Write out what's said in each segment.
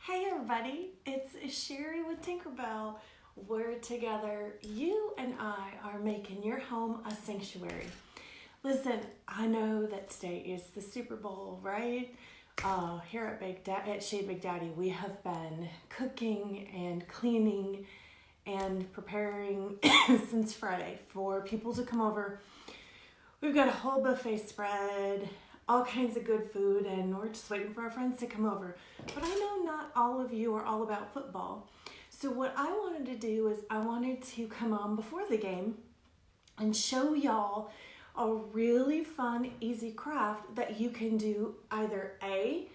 Hey everybody, it's Sherry with Tinkerbell. We're together. You and I are making your home a sanctuary. Listen, I know that today is the Super Bowl, right? Here at Shea Big Daddy, we have been cooking and cleaning and preparing since Friday for people to come over. We've got a whole buffet spread, all kinds of good food, and we're just waiting for our friends to come over. But I know not all of you are all about football. So what I wanted to do is I wanted to come on before the game and show y'all a really fun, easy craft that you can do either A,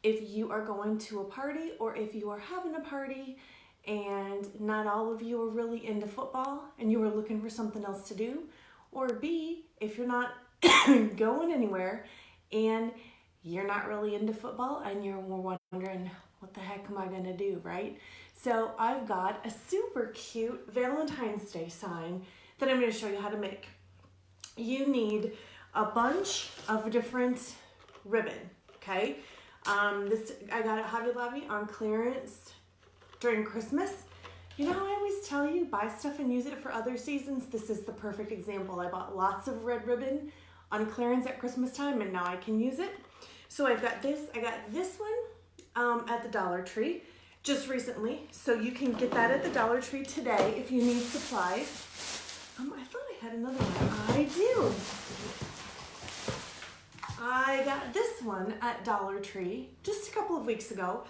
if you are going to a party or if you are having a party and not all of you are really into football and you are looking for something else to do, or B, if you're not going anywhere and you're not really into football and you're wondering, what the heck am I gonna do, right? So I've got a super cute Valentine's Day sign that I'm gonna show you how to make. You need a bunch of different ribbon, okay? This I got at Hobby Lobby on clearance during Christmas. You know how I always tell you, buy stuff and use it for other seasons? This is the perfect example. I bought lots of red ribbon on clearance at Christmas time and now I can use it. So I got this one at the Dollar Tree just recently. So you can get that at the Dollar Tree today if you need supplies. I thought I had another one. I do. I got this one at Dollar Tree just a couple of weeks ago.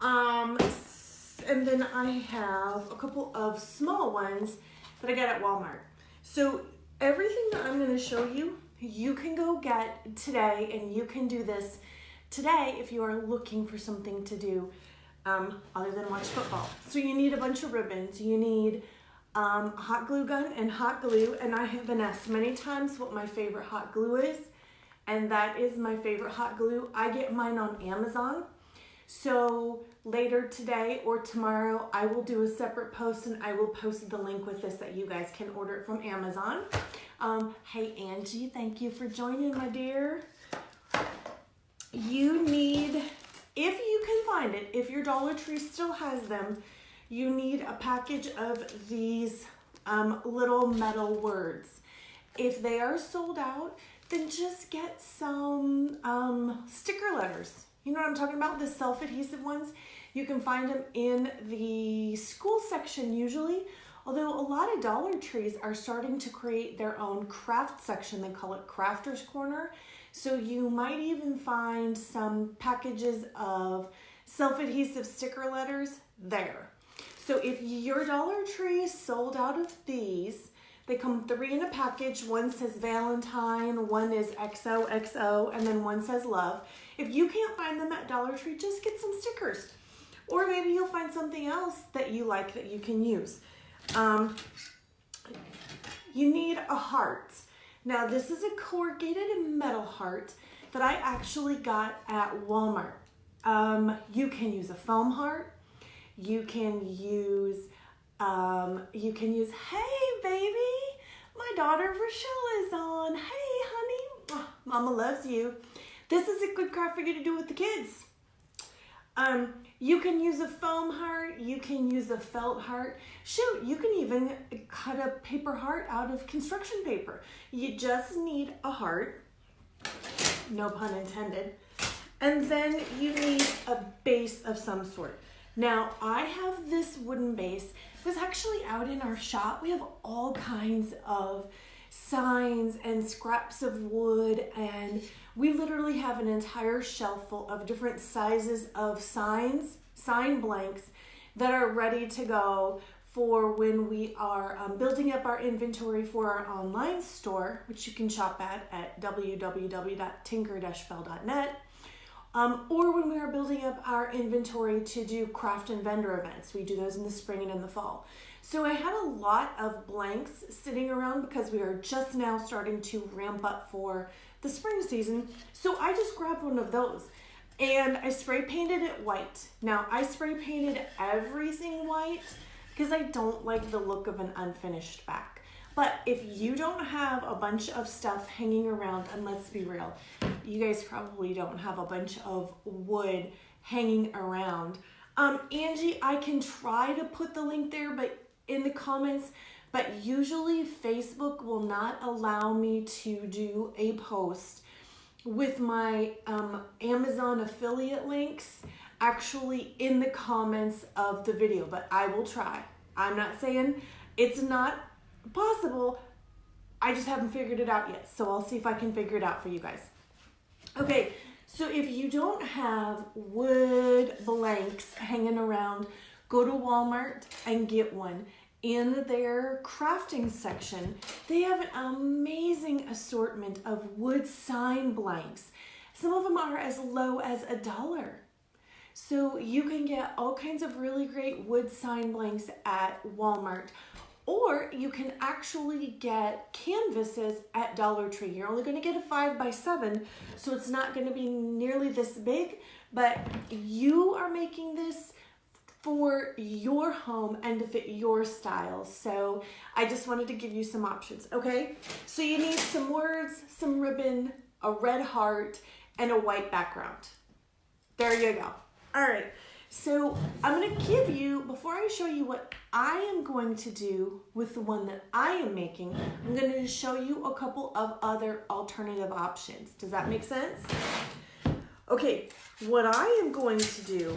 And then I have a couple of small ones that I got at Walmart. So everything that I'm going to show you, you can go get today, and you can do this today if you are looking for something to do other than watch football. So you need a bunch of ribbons. You need a hot glue gun and hot glue. And I have been asked many times what my favorite hot glue is. And that is my favorite hot glue. I get mine on Amazon. So later today or tomorrow, I will do a separate post and I will post the link with this that you guys can order it from Amazon. Hey Angie, thank you for joining, my dear. You need, if you can find it, if your Dollar Tree still has them, you need a package of these little metal words. If they are sold out, then just get some sticker letters. You know what I'm talking about? The self-adhesive ones. You can find them in the school section usually, although a lot of Dollar Trees are starting to create their own craft section. They call it Crafter's Corner. So you might even find some packages of self-adhesive sticker letters there. So if your Dollar Tree is sold out of these, they come 3 in a package. One says Valentine, one is XOXO, and then one says Love. If you can't find them at Dollar Tree, just get some stickers. Or maybe you'll find something else that you like that you can use. You need a heart. Now this is a corrugated metal heart that I actually got at Walmart. You can use a foam heart. You can use, hey baby, my daughter Rochelle is on. Hey honey, mama loves you. This is a good craft for you to do with the kids. You can use a foam heart, you can use a felt heart. Shoot, you can even cut a paper heart out of construction paper. You just need a heart, no pun intended. And then you need a base of some sort. Now, I have this wooden base. It was actually out in our shop. We have all kinds of signs and scraps of wood, and we literally have an entire shelf full of different sizes of signs, sign blanks that are ready to go for when we are building up our inventory for our online store, which you can shop at www.tinker-bell.net. Or when we are building up our inventory to do craft and vendor events. We do those in the spring and in the fall. So I had a lot of blanks sitting around because we are just now starting to ramp up for the spring season. So I just grabbed one of those and I spray painted it white. Now I spray painted everything white because I don't like the look of an unfinished back. But if you don't have a bunch of stuff hanging around, and let's be real, you guys probably don't have a bunch of wood hanging around. Angie, I can try to put the link there, but in the comments, but usually Facebook will not allow me to do a post with my Amazon affiliate links actually in the comments of the video, but I will try. I'm not saying it's not possible. I just haven't figured it out yet. So I'll see if I can figure it out for you guys. Okay, so if you don't have wood blanks hanging around, go to Walmart and get one. In their crafting section, they have an amazing assortment of wood sign blanks. Some of them are as low as $1. So you can get all kinds of really great wood sign blanks at Walmart. Or you can actually get canvases at Dollar Tree. You're only going to get a 5x7, so it's not going to be nearly this big, but you are making this for your home and to fit your style. So I just wanted to give you some options, okay? So you need some words, some ribbon, a red heart, and a white background. There you go. All right. So I'm going to give you, before I show you what I am going to do with the one that I am making, I'm going to show you a couple of other alternative options. Does that make sense? Okay, what I am going to do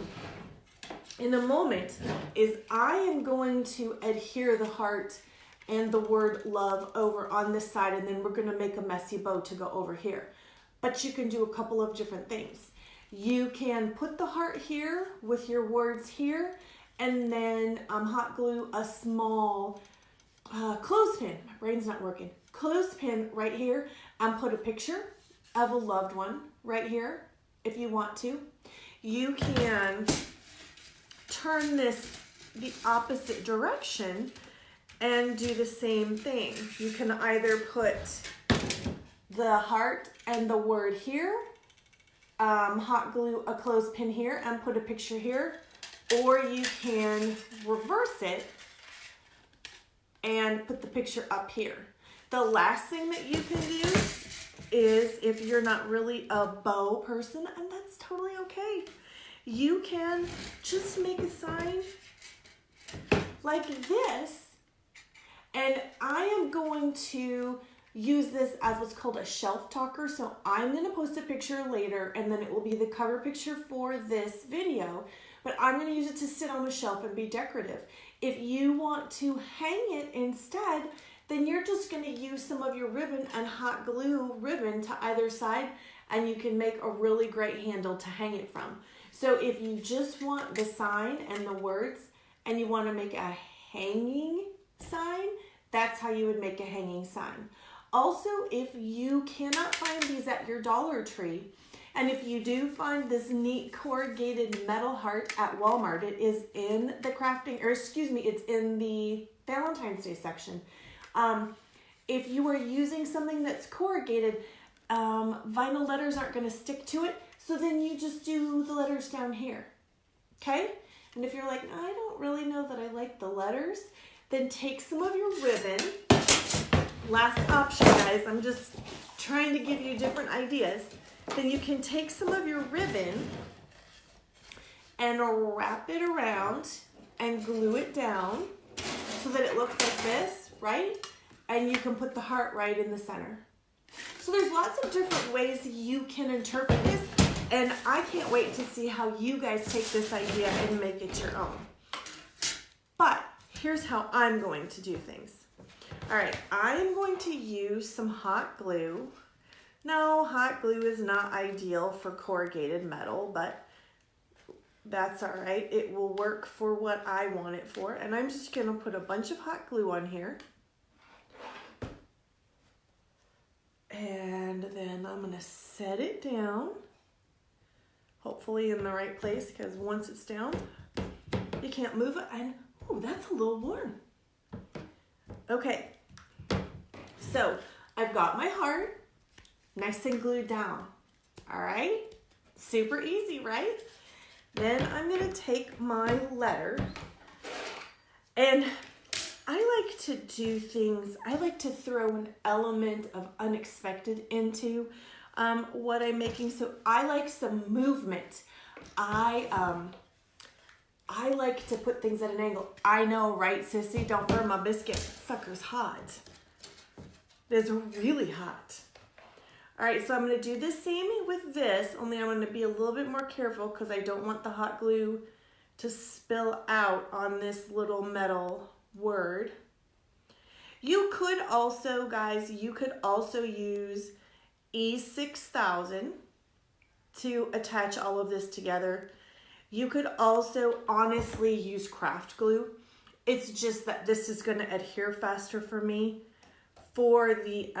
in a moment is I am going to adhere the heart and the word love over on this side, and then we're going to make a messy bow to go over here. But you can do a couple of different things. You can put the heart here with your words here, and then hot glue a small clothespin. My brain's not working. Clothespin right here, and put a picture of a loved one right here if you want to. You can turn this the opposite direction and do the same thing. You can either put the heart and the word here, hot glue a clothespin here and put a picture here, or you can reverse it and put the picture up here. The last thing that you can do is, if you're not really a bow person, and that's totally okay, you can just make a sign like this, and I am going to use this as what's called a shelf talker. So I'm going to post a picture later, and then it will be the cover picture for this video, but I'm going to use it to sit on a shelf and be decorative. If you want to hang it instead, then you're just going to use some of your ribbon and hot glue ribbon to either side, and you can make a really great handle to hang it from. So if you just want the sign and the words, and you want to make a hanging sign, that's how you would make a hanging sign. Also, if you cannot find these at your Dollar Tree, and if you do find this neat corrugated metal heart at Walmart, it is in the crafting, or excuse me, it's in the Valentine's Day section. If you are using something that's corrugated, vinyl letters aren't going to stick to it, so then you just do the letters down here, okay? And if you're like, I don't really know that I like the letters, then take some of your ribbon. Last option, guys, I'm just trying to give you different ideas. Then you can take some of your ribbon and wrap it around and glue it down so that it looks like this, right? And you can put the heart right in the center. So there's lots of different ways you can interpret this, and I can't wait to see how you guys take this idea and make it your own. But here's how I'm going to do things. All right, I'm going to use some hot glue. No, hot glue is not ideal for corrugated metal, but that's all right. It will work for what I want it for. And I'm just gonna put a bunch of hot glue on here. And then I'm gonna set it down, hopefully in the right place, because once it's down, you can't move it. And, oh, that's a little warm. Okay, so I've got my heart nice and glued down. All right, super easy, right? Then I'm gonna take my letter, and I like to do things, I like to throw an element of unexpected into what I'm making. So I like some movement. I I like to put things at an angle. I know, right, sissy? Don't burn my biscuit. Sucker's hot. It's really hot. All right, so I'm gonna do the same with this, only I'm gonna be a little bit more careful because I don't want the hot glue to spill out on this little metal word. You could also, guys, you could also use E6000 to attach all of this together. You could also honestly use craft glue. It's just that this is gonna adhere faster for me for the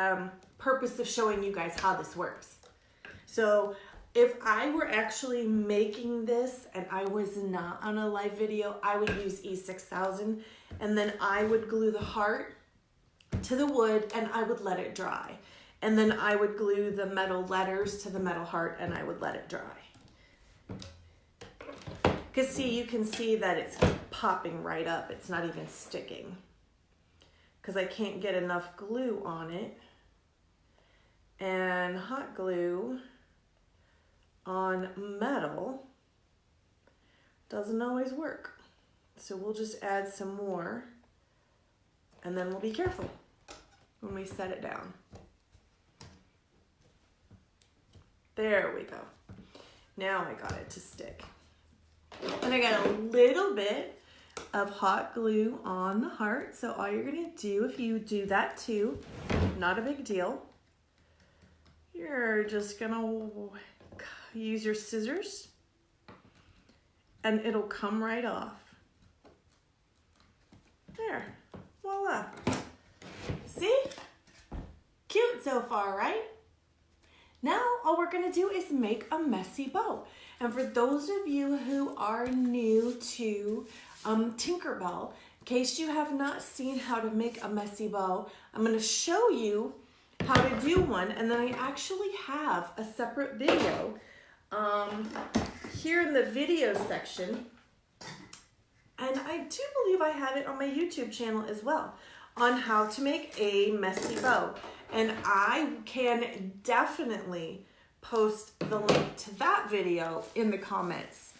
purpose of showing you guys how this works. So if I were actually making this and I was not on a live video, I would use E6000 and then I would glue the heart to the wood and I would let it dry. And then I would glue the metal letters to the metal heart and I would let it dry. Because see, you can see that it's popping right up. It's not even sticking. Because I can't get enough glue on it. And hot glue on metal doesn't always work. So we'll just add some more and then we'll be careful when we set it down. There we go. Now I got it to stick. And I got a little bit of hot glue on the heart. So all you're gonna do, if you do that too, not a big deal. You're just gonna use your scissors and it'll come right off. There, voila. See? Cute so far, right? Now all we're gonna do is make a messy bow. And for those of you who are new to Tinkerbell, in case you have not seen how to make a messy bow, I'm gonna show you how to do one, and then I actually have a separate video here in the video section, and I do believe I have it on my YouTube channel as well, on how to make a messy bow. And I can definitely post the link to that video in the comments.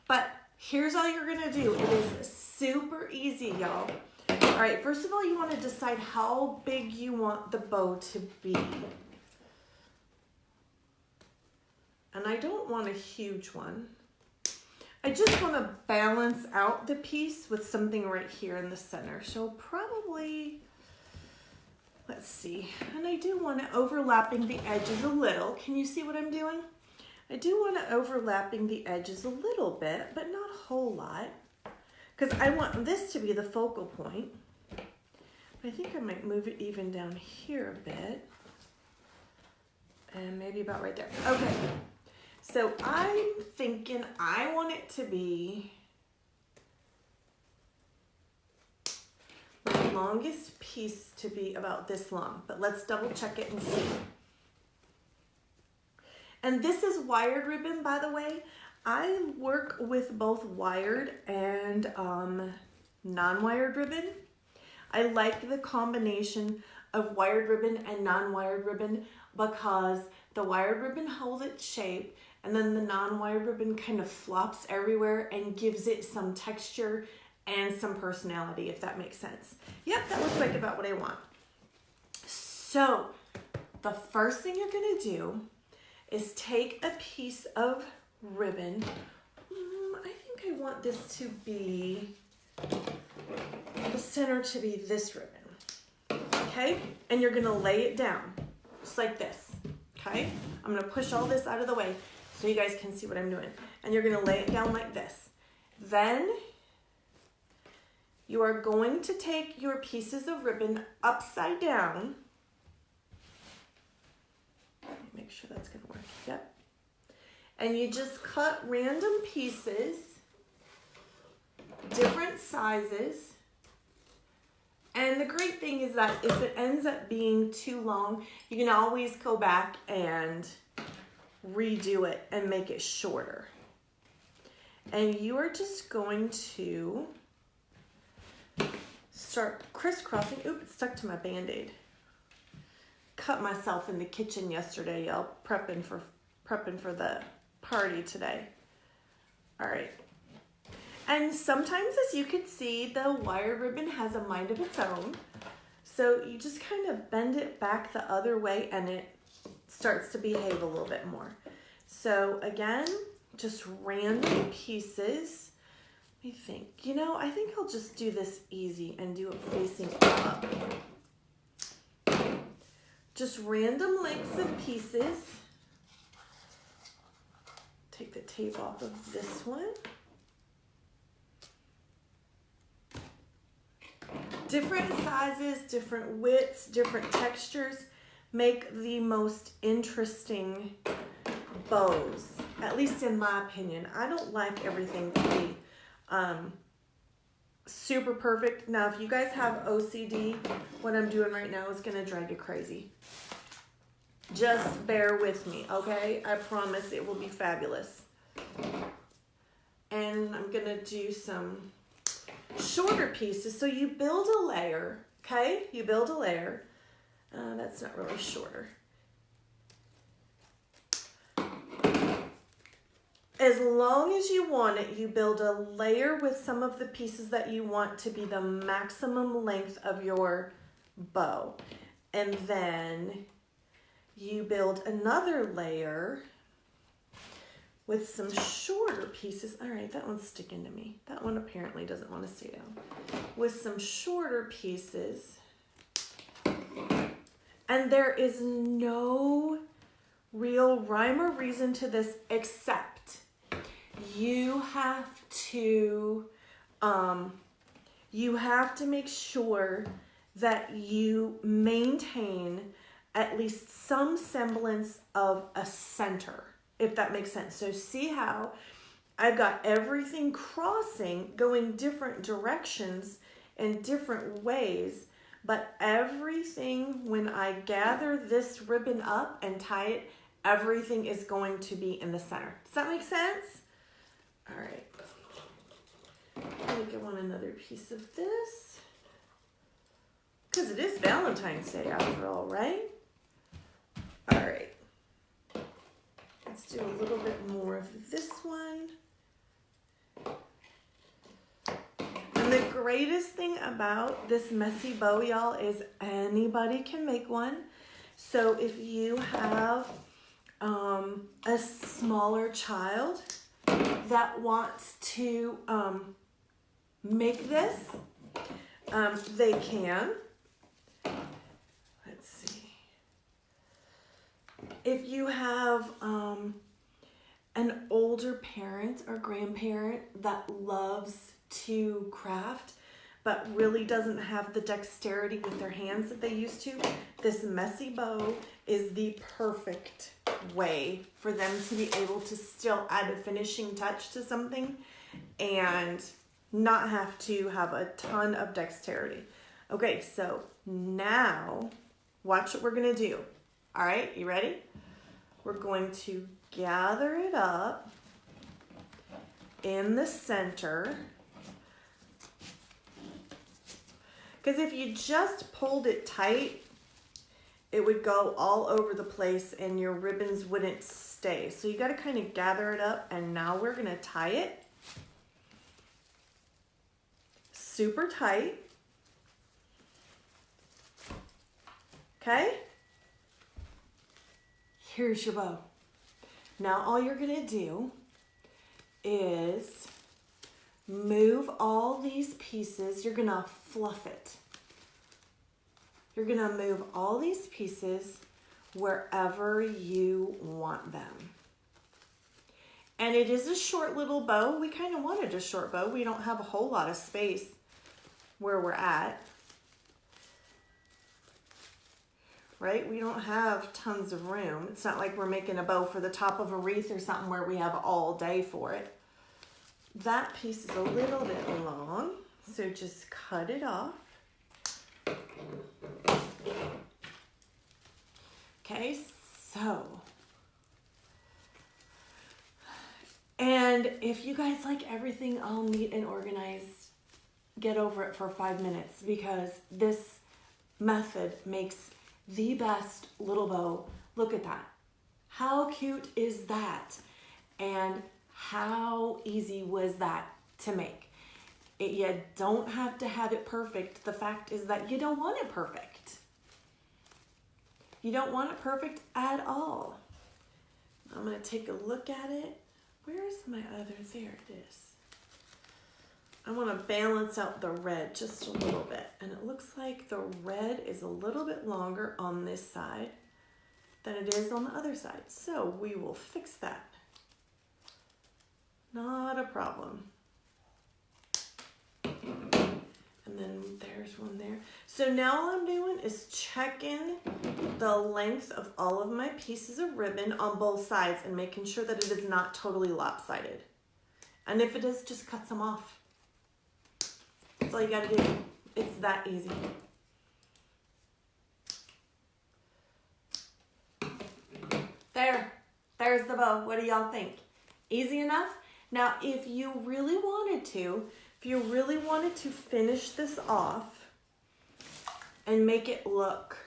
But here's all you're gonna do. It is super easy, y'all. All right, first of all, you wanna decide how big you want the bow to be. And I don't want a huge one. I just wanna balance out the piece with something right here in the center. So probably, let's see, and I do want to overlapping the edges a little. Can you see what I'm doing? I do want to overlapping the edges a little bit, but not a whole lot, because I want this to be the focal point. I think I might move it even down here a bit, and maybe about right there. Okay, so I'm thinking I want it to be the longest piece to be about this long, but let's double check it and see. And this is wired ribbon, by the way. I work with both wired and non-wired ribbon. I like the combination of wired ribbon and non-wired ribbon because the wired ribbon holds its shape and then the non-wired ribbon kind of flops everywhere and gives it some texture and some personality, if that makes sense. Yep, that looks like about what I want. So the first thing you're gonna do is take a piece of ribbon. I think I want this to be, the center to be this ribbon, okay? And you're gonna lay it down, just like this, okay? I'm gonna push all this out of the way so you guys can see what I'm doing. And you're gonna lay it down like this. Then you are going to take your pieces of ribbon upside down. Let me make sure that's gonna work, yep. And you just cut random pieces, different sizes. And the great thing is that if it ends up being too long, you can always go back and redo it and make it shorter. And you are just going to start crisscrossing. Oop, it stuck to my Band-Aid. Cut myself in the kitchen yesterday, y'all, prepping for the party today. All right. And sometimes, as you can see, the wire ribbon has a mind of its own. So you just kind of bend it back the other way and it starts to behave a little bit more. So again, just random pieces. Let me think. You know, I think I'll just do this easy and do it facing up. Just random lengths of pieces. Take the tape off of this one. Different sizes, different widths, different textures make the most interesting bows, at least in my opinion. I don't like everything to be super perfect. Now, if you guys have OCD, what I'm doing right now is gonna drive you crazy. Just bear with me, okay? I promise it will be fabulous. And I'm gonna do some shorter pieces. So you build a layer, okay? You build a layer. That's not really shorter. As long as you want it, you build a layer with some of the pieces that you want to be the maximum length of your bow. And then you build another layer with some shorter pieces. All right, that one's sticking to me. That one apparently doesn't want to stay down. With some shorter pieces. And there is no real rhyme or reason to this except you have to make sure that you maintain at least some semblance of a center, if that makes sense. So see how I've got everything crossing, going different directions in different ways, but everything, when I gather this ribbon up and tie it, everything is going to be in the center. Does that make sense? All right. I think I want another piece of this, because it is Valentine's Day after all, right? All right. Let's do a little bit more of this one. And the greatest thing about this messy bow, y'all, is anybody can make one. So if you have a smaller child that wants to make this, they can. Let's see. If you have an older parent or grandparent that loves to craft but really doesn't have the dexterity with their hands that they used to, this messy bow is the perfect way for them to be able to still add a finishing touch to something and not have to have a ton of dexterity. Okay, so now watch what we're gonna do. All right, you ready? We're going to gather it up in the center. Because if you just pulled it tight, it would go all over the place and your ribbons wouldn't stay. So you got to kind of gather it up, and now we're going to tie it super tight. Okay? Here's your bow. Now all you're going to do is move all these pieces. You're going to fluff it. You're going to move all these pieces wherever you want them. And it is a short little bow. We kind of wanted a short bow. We don't have a whole lot of space where we're at. Right? We don't have tons of room. It's not like we're making a bow for the top of a wreath or something where we have all day for it. That piece is a little bit long, so just cut it off. Okay, so, and if you guys like everything all neat and organized, get over it for 5 minutes, because this method makes the best little bow. Look at that. How cute is that? And how easy was that? to make. You don't have to have it perfect. The fact is that you don't want it perfect. You don't want it perfect at all. I'm going to take a look at it. Where's my other? There it is. I want to balance out the red just a little bit. And it looks like the red is a little bit longer on this side than it is on the other side. So we will fix that. Not a problem. And then there's one there. So now all I'm doing is checking the length of all of my pieces of ribbon on both sides and making sure that it is not totally lopsided. And if it is, just cut some off. That's all you gotta do. It's that easy. There's the bow. What do y'all think? Easy enough? Now, if you really wanted to finish this off and make it look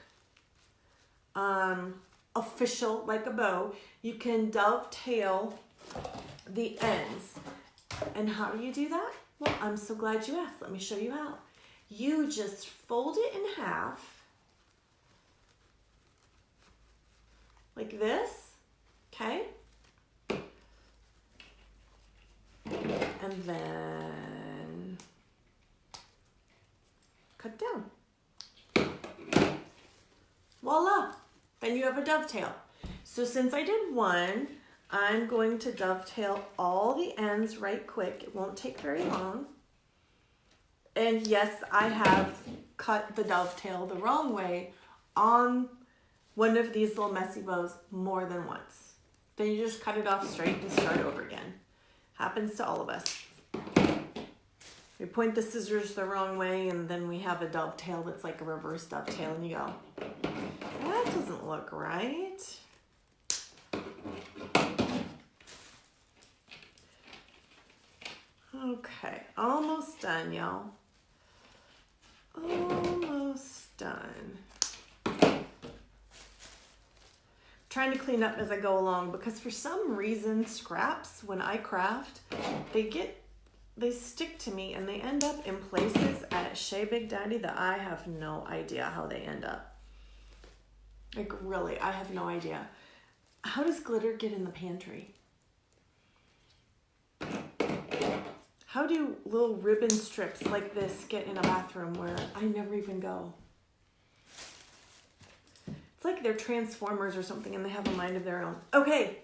official like a bow, you can dovetail the ends. And how do you do that? Well, I'm so glad you asked. Let me show you how. You just fold it in half like this, okay? And then cut down. Voila! Then you have a dovetail. So since I did one, I'm going to dovetail all the ends right quick. It won't take very long. And yes, I have cut the dovetail the wrong way on one of these little messy bows more than once. Then you just cut it off straight and start over again. Happens to all of us. We point the scissors the wrong way and then we have a dovetail that's like a reverse dovetail and you go, that doesn't look right. Okay, almost done, y'all. Almost done. Trying to clean up as I go along because for some reason scraps when I craft, they stick to me and they end up in places at Shea Big Daddy that I have no idea how they end up. Like really, I have no idea. How does glitter get in the pantry? How do little ribbon strips like this get in a bathroom where I never even go? It's like they're transformers or something and they have a mind of their own. Okay,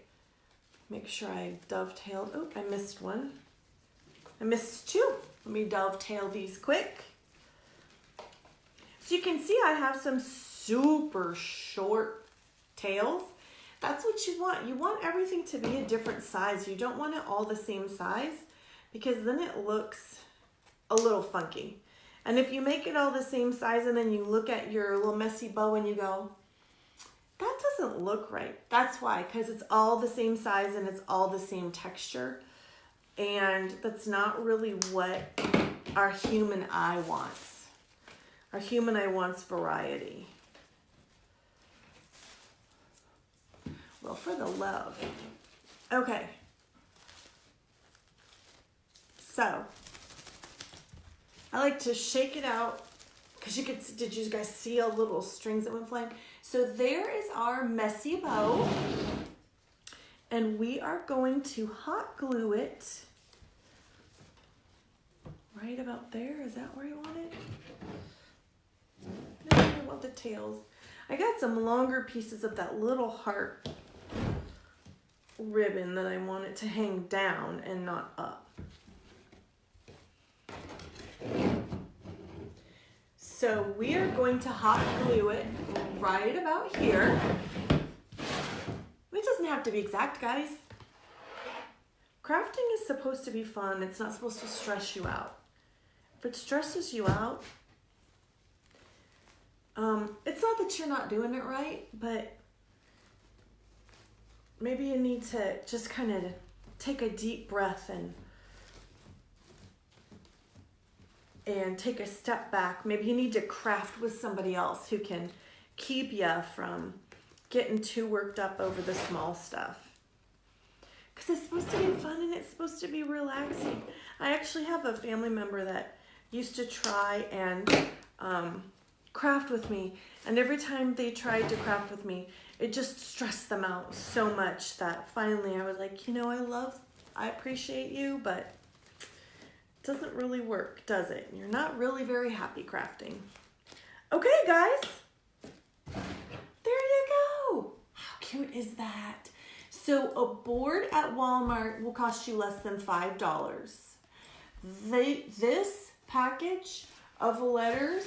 make sure I dovetailed. Oh, I missed one. I missed two. Let me dovetail these quick. So you can see I have some super short tails. That's what you want. You want everything to be a different size. You don't want it all the same size because then it looks a little funky. And if you make it all the same size and then you look at your little messy bow and you go, that doesn't look right. That's why, because it's all the same size and it's all the same texture. And that's not really what our human eye wants. Our human eye wants variety. Well, for the love. Okay. So, I like to shake it out because you could, did you guys see all little strings that went flying? So there is our messy bow. And we are going to hot glue it right about there. Is that where you want it? No, I want the tails. I got some longer pieces of that little heart ribbon that I want it to hang down and not up. So we are going to hot glue it right about here. It doesn't have to be exact, guys. Crafting is supposed to be fun. It's not supposed to stress you out. If it stresses you out, it's not that you're not doing it right, but maybe you need to just kind of take a deep breath and take a step back. Maybe you need to craft with somebody else who can keep you from getting too worked up over the small stuff. Because it's supposed to be fun and it's supposed to be relaxing. I actually have a family member that used to try and craft with me, and every time they tried to craft with me, it just stressed them out so much that finally I was like, you know, I appreciate you, but it doesn't really work, does it? You're not really very happy crafting. Okay, guys, there you go. How cute is that? So a board at Walmart will cost you less than $5. This package of letters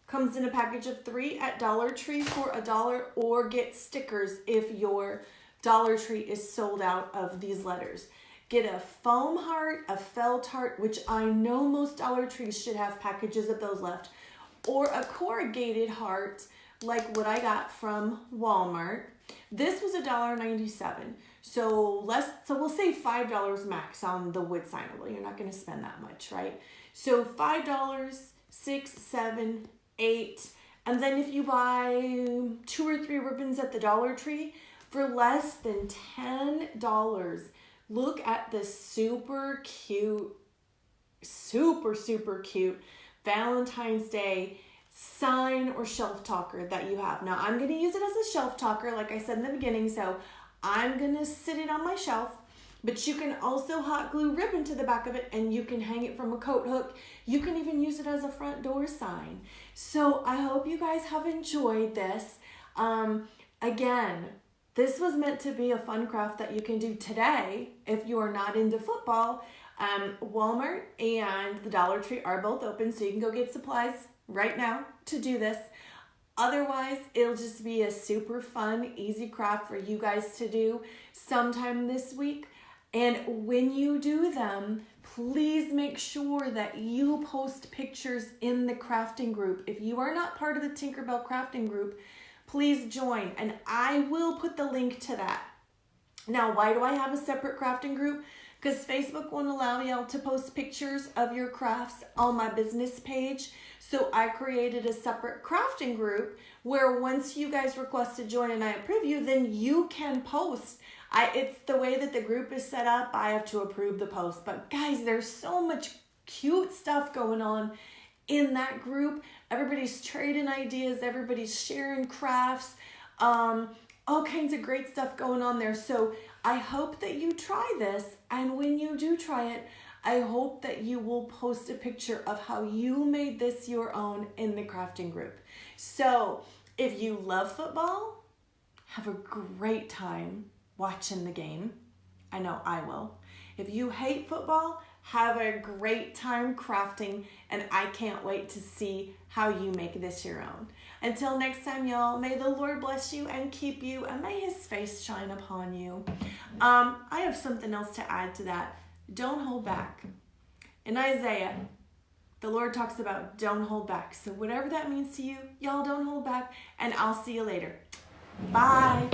comes in a package of 3 at Dollar Tree for $1, or get stickers if your Dollar Tree is sold out of these letters. Get a foam heart, a felt heart, which I know most Dollar Trees should have packages of those left, or a corrugated heart like what I got from Walmart. This was $1.97. So we'll say $5 max on the wood sign. Well, you're not going to spend that much, right? So $5, $6, $7, $8, and then if you buy 2 or 3 ribbons at the Dollar Tree for less than $10, look at this super cute Valentine's Day sign or shelf talker that you have. Now I'm going to use it as a shelf talker, like I said in the beginning, so I'm going to sit it on my shelf, but you can also hot glue ribbon to the back of it and you can hang it from a coat hook. You can even use it as a front door sign. So I hope you guys have enjoyed this. Again, this was meant to be a fun craft that you can do today if you are not into football. Walmart and the Dollar Tree are both open, so you can go get supplies right now to do this. Otherwise, it'll just be a super fun, easy craft for you guys to do sometime this week. And when you do them, please make sure that you post pictures in the crafting group. If you are not part of the Tinkerbell crafting group, please join, and I will put the link to that. Now, why do I have a separate crafting group? Because Facebook won't allow y'all to post pictures of your crafts on my business page. So I created a separate crafting group where once you guys request to join and I approve you, then you can post. It's the way that the group is set up. I have to approve the post. But guys, there's so much cute stuff going on in that group. Everybody's trading ideas. Everybody's sharing crafts. All kinds of great stuff going on there. So I hope that you try this. And when you do try it, I hope that you will post a picture of how you made this your own in the crafting group. So if you love football, have a great time watching the game. I know I will. If you hate football, have a great time crafting, and I can't wait to see how you make this your own. Until next time, y'all, may the Lord bless you and keep you, and may his face shine upon you. I have something else to add to that. Don't hold back. In Isaiah, the Lord talks about don't hold back. So whatever that means to you, y'all don't hold back, and I'll see you later. Bye.